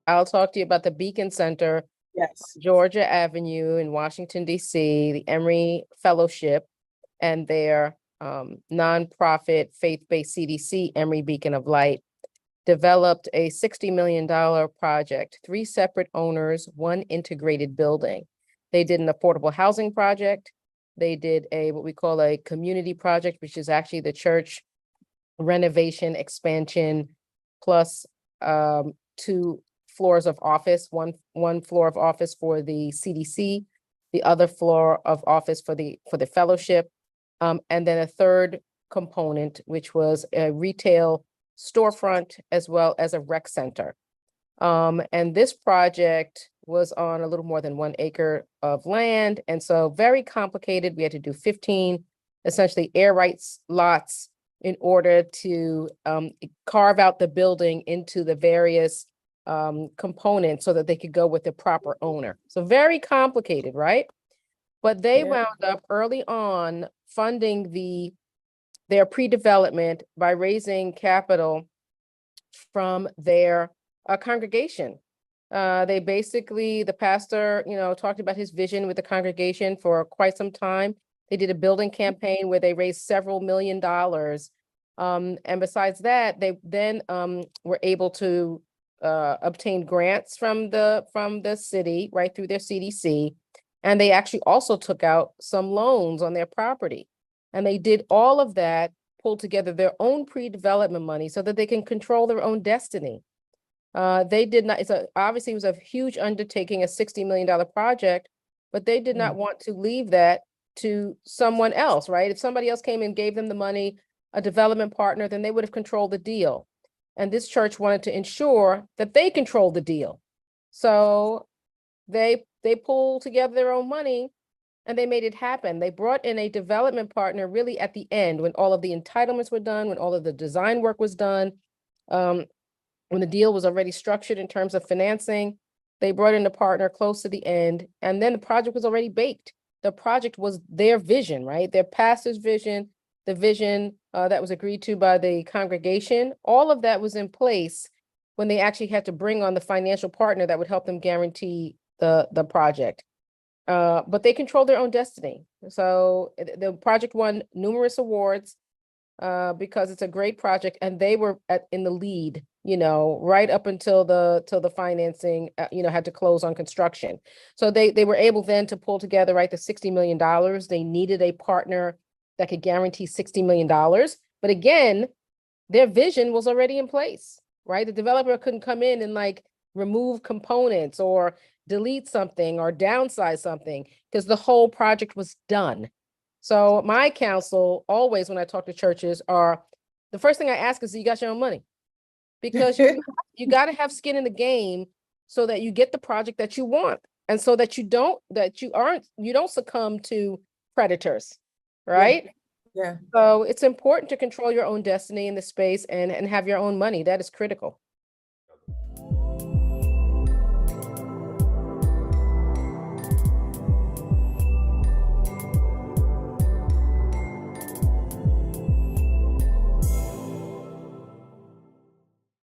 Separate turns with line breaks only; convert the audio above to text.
I'll talk to you about the Beacon Center,
Yes.
Georgia Avenue in Washington, D.C., the Emory Fellowship, and their nonprofit faith-based CDC, Emory Beacon of Light, developed a $60 million project, three separate owners, one integrated building. They did an affordable housing project. They did a what we call a community project, which is actually the church renovation expansion plus two floors of office, one floor of office for the CDC, the other floor of office for the fellowship, and then a third component, which was a retail storefront as well as a rec center. And this project was on a little more than 1 acre of land. And so very complicated. We had to do 15 essentially air rights lots in order to carve out the building into the various components so that they could go with the proper owner. So very complicated, right? But they
Yeah.
wound up early on funding their pre-development by raising capital from their congregation. They basically, the pastor, talked about his vision with the congregation for quite some time. They did a building campaign where they raised several $1,000,000. And besides that, they then were able to obtain grants from the city right through their CDC. And they actually also took out some loans on their property. And they did all of that, pulled together their own pre-development money so that they can control their own destiny. They did not, obviously it was a huge undertaking, a $60 million project, but they did not want to leave that to someone else, right? If somebody else came and gave them the money, a development partner, then they would have controlled the deal. And this church wanted to ensure that they controlled the deal. So they pulled together their own money and they made it happen. They brought in a development partner really at the end when all of the entitlements were done, when all of the design work was done, when the deal was already structured in terms of financing. They brought in a partner close to the end, and then the project was already baked. The project was their vision, right? Their pastor's vision, the vision that was agreed to by the congregation. All of that was in place when they actually had to bring on the financial partner that would help them guarantee the project. But they control their own destiny. So the project won numerous awards because it's a great project, and they were in the lead, right up until the financing, had to close on construction. So they were able then to pull together, right, the $60 million. They needed a partner that could guarantee $60 million. But again, their vision was already in place, right? The developer couldn't come in and like remove components or delete something or downsize something because the whole project was done. So my counsel always when I talk to churches are the first thing I ask is, you got your own money? Because you got to have skin in the game so that you get the project that you want and so that you don't succumb to predators,
Yeah.
right?
Yeah.
So it's important to control your own destiny in the space and have your own money. That is critical.